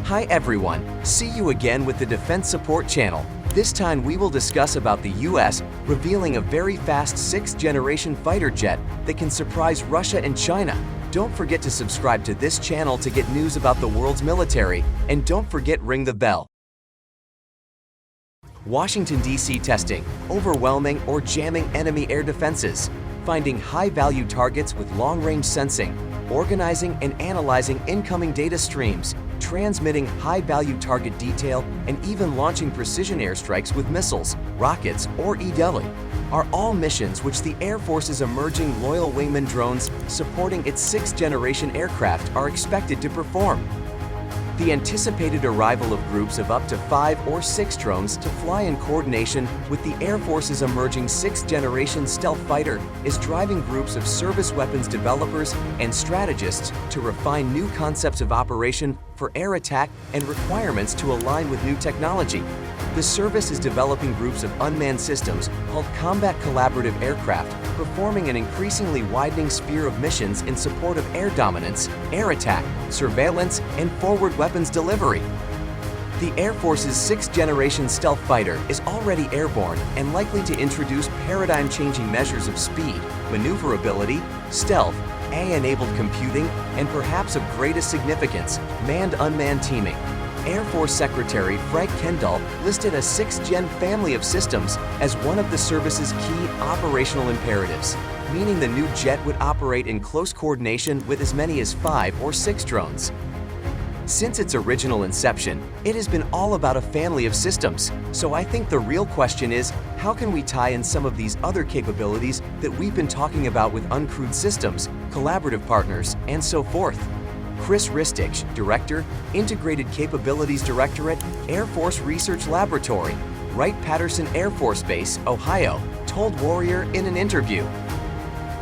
Hi everyone, see you again with the Defense Support Channel. This time we will discuss about the US revealing a very fast 6th generation fighter jet that can surprise Russia and China. Don't forget to subscribe to this channel to get news about the world's military, and don't forget ring the bell. Washington, D.C. testing, overwhelming or jamming enemy air defenses, finding high-value targets with long-range sensing, organizing and analyzing incoming data streams, transmitting high-value target detail, and even launching precision airstrikes with missiles, rockets, or EW are all missions which the Air Force's emerging Loyal Wingman drones supporting its 6th generation aircraft are expected to perform. The anticipated arrival of groups of up to 5 or 6 drones to fly in coordination with the Air Force's emerging 6th generation stealth fighter is driving groups of service weapons developers and strategists to refine new concepts of operation for air attack and requirements to align with new technology. The service is developing groups of unmanned systems called combat collaborative aircraft, performing an increasingly widening sphere of missions in support of air dominance, air attack, surveillance, and forward weapons delivery. The Air Force's 6th generation stealth fighter is already airborne and likely to introduce paradigm-changing measures of speed, maneuverability, stealth, AI-enabled computing, and perhaps of greatest significance, manned-unmanned teaming. Air Force Secretary Frank Kendall listed a 6th-gen family of systems as one of the service's key operational imperatives, meaning the new jet would operate in close coordination with as many as 5 or 6 drones. Since its original inception, it has been all about a family of systems, so I think the real question is, how can we tie in some of these other capabilities that we've been talking about with uncrewed systems, collaborative partners, and so forth? Chris Ristich, Director, Integrated Capabilities Directorate, Air Force Research Laboratory, Wright-Patterson Air Force Base, Ohio, told Warrior in an interview.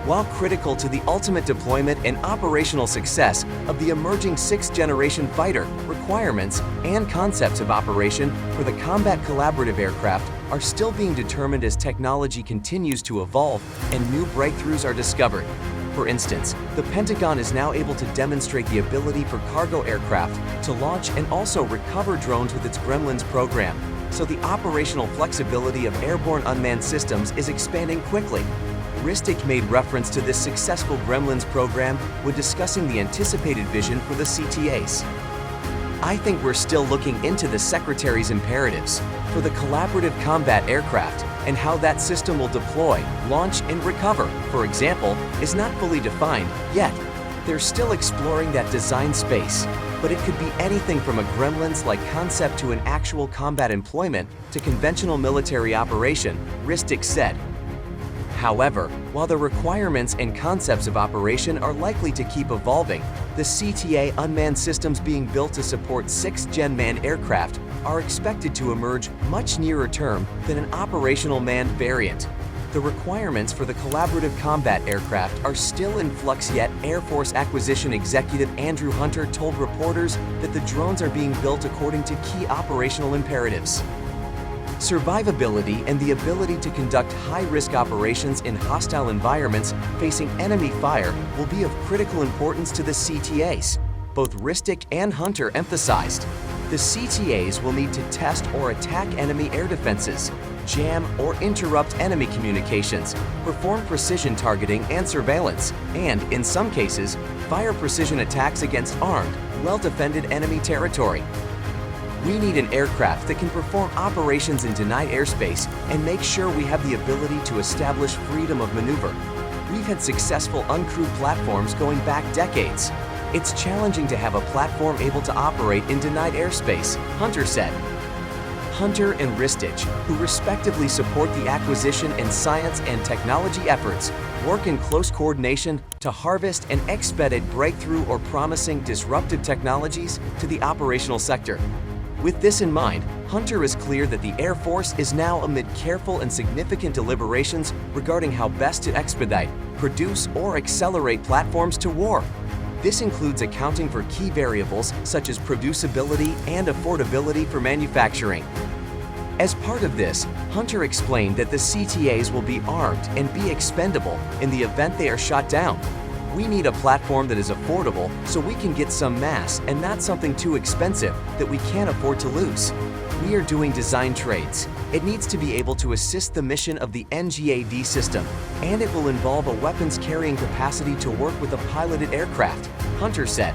While critical to the ultimate deployment and operational success of the emerging 6th generation fighter, requirements and concepts of operation for the combat collaborative aircraft are still being determined as technology continues to evolve and new breakthroughs are discovered. For instance, the Pentagon is now able to demonstrate the ability for cargo aircraft to launch and also recover drones with its Gremlins program, so the operational flexibility of airborne unmanned systems is expanding quickly. Ristich made reference to this successful Gremlins program when discussing the anticipated vision for the CTAs. I think we're still looking into the Secretary's imperatives for the collaborative combat aircraft, and how that system will deploy, launch, and recover, for example, is not fully defined yet. They're still exploring that design space, but it could be anything from a Gremlins-like concept to an actual combat employment to conventional military operation, Ristich said. However, while the requirements and concepts of operation are likely to keep evolving, the CTA unmanned systems being built to support 6th-gen manned aircraft are expected to emerge much nearer term than an operational manned variant. The requirements for the collaborative combat aircraft are still in flux, yet Air Force Acquisition Executive Andrew Hunter told reporters that the drones are being built according to key operational imperatives. Survivability and the ability to conduct high-risk operations in hostile environments facing enemy fire will be of critical importance to the CTAs, both Ristich and Hunter emphasized. The CTAs will need to test or attack enemy air defenses, jam or interrupt enemy communications, perform precision targeting and surveillance, and, in some cases, fire precision attacks against armed, well-defended enemy territory. We need an aircraft that can perform operations in denied airspace and make sure we have the ability to establish freedom of maneuver. We've had successful uncrewed platforms going back decades. It's challenging to have a platform able to operate in denied airspace, Hunter said. Hunter and Ristich, who respectively support the acquisition and science and technology efforts, work in close coordination to harvest and expedite breakthrough or promising disruptive technologies to the operational sector. With this in mind, Hunter is clear that the Air Force is now amid careful and significant deliberations regarding how best to expedite, produce, or accelerate platforms to war. This includes accounting for key variables such as producibility and affordability for manufacturing. As part of this, Hunter explained that the CTAs will be armed and be expendable in the event they are shot down. We need a platform that is affordable so we can get some mass and not something too expensive that we can't afford to lose. We are doing design trades. It needs to be able to assist the mission of the NGAD system, and it will involve a weapons carrying capacity to work with a piloted aircraft, Hunter said.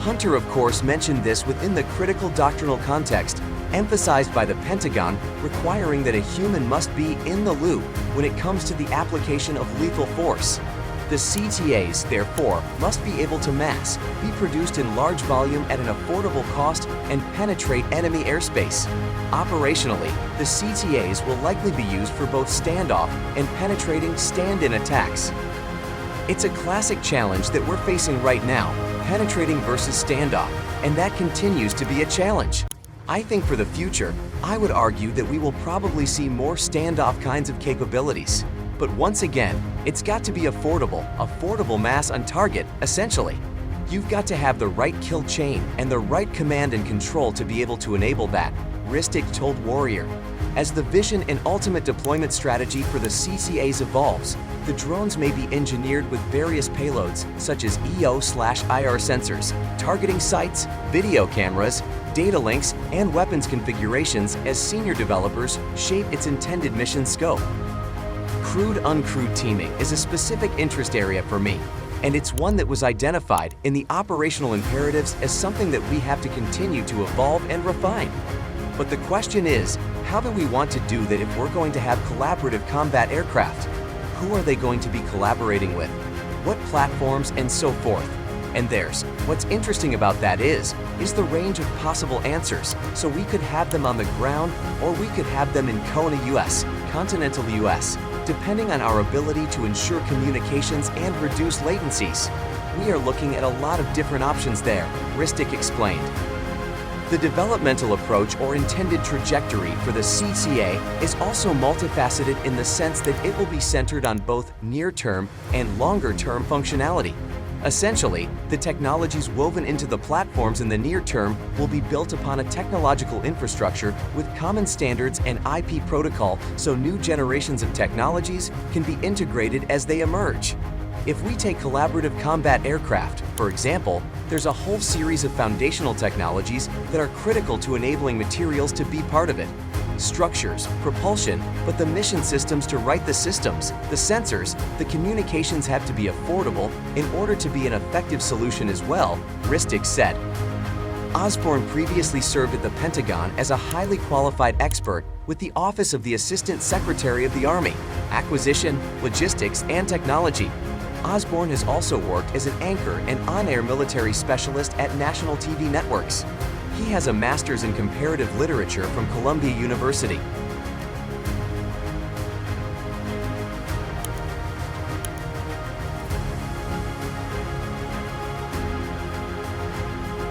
Hunter, of course, mentioned this within the critical doctrinal context, emphasized by the Pentagon, requiring that a human must be in the loop when it comes to the application of lethal force. The CTAs, therefore, must be able to mass, be produced in large volume at an affordable cost, and penetrate enemy airspace. Operationally, the CTAs will likely be used for both standoff and penetrating stand-in attacks. It's a classic challenge that we're facing right now, penetrating versus standoff, and that continues to be a challenge. I think for the future, I would argue that we will probably see more standoff kinds of capabilities. But once again, it's got to be affordable mass on target, essentially. You've got to have the right kill chain and the right command and control to be able to enable that, Ristic told Warrior. As the vision and ultimate deployment strategy for the CCAs evolves, the drones may be engineered with various payloads such as EO/IR sensors, targeting sites, video cameras, data links, and weapons configurations as senior developers shape its intended mission scope. Crewed-uncrewed teaming is a specific interest area for me, and it's one that was identified in the operational imperatives as something that we have to continue to evolve and refine. But the question is, how do we want to do that if we're going to have collaborative combat aircraft? Who are they going to be collaborating with? What platforms and so forth? And what's interesting about that is the range of possible answers. So we could have them on the ground, or we could have them in Kona, US, continental US, depending on our ability to ensure communications and reduce latencies. We are looking at a lot of different options there, Ristic explained. The developmental approach or intended trajectory for the CCA is also multifaceted in the sense that it will be centered on both near-term and longer-term functionality. Essentially, the technologies woven into the platforms in the near term will be built upon a technological infrastructure with common standards and IP protocol so new generations of technologies can be integrated as they emerge. If we take collaborative combat aircraft, for example, there's a whole series of foundational technologies that are critical to enabling materials to be part of it. Structures, propulsion, but the mission systems to write the systems, the sensors, the communications have to be affordable in order to be an effective solution as well, Ristic said. Osborne previously served at the Pentagon as a highly qualified expert with the Office of the Assistant Secretary of the Army, Acquisition, Logistics, and Technology. Osborne has also worked as an anchor and on-air military specialist at national TV networks. He has a master's in comparative literature from Columbia University.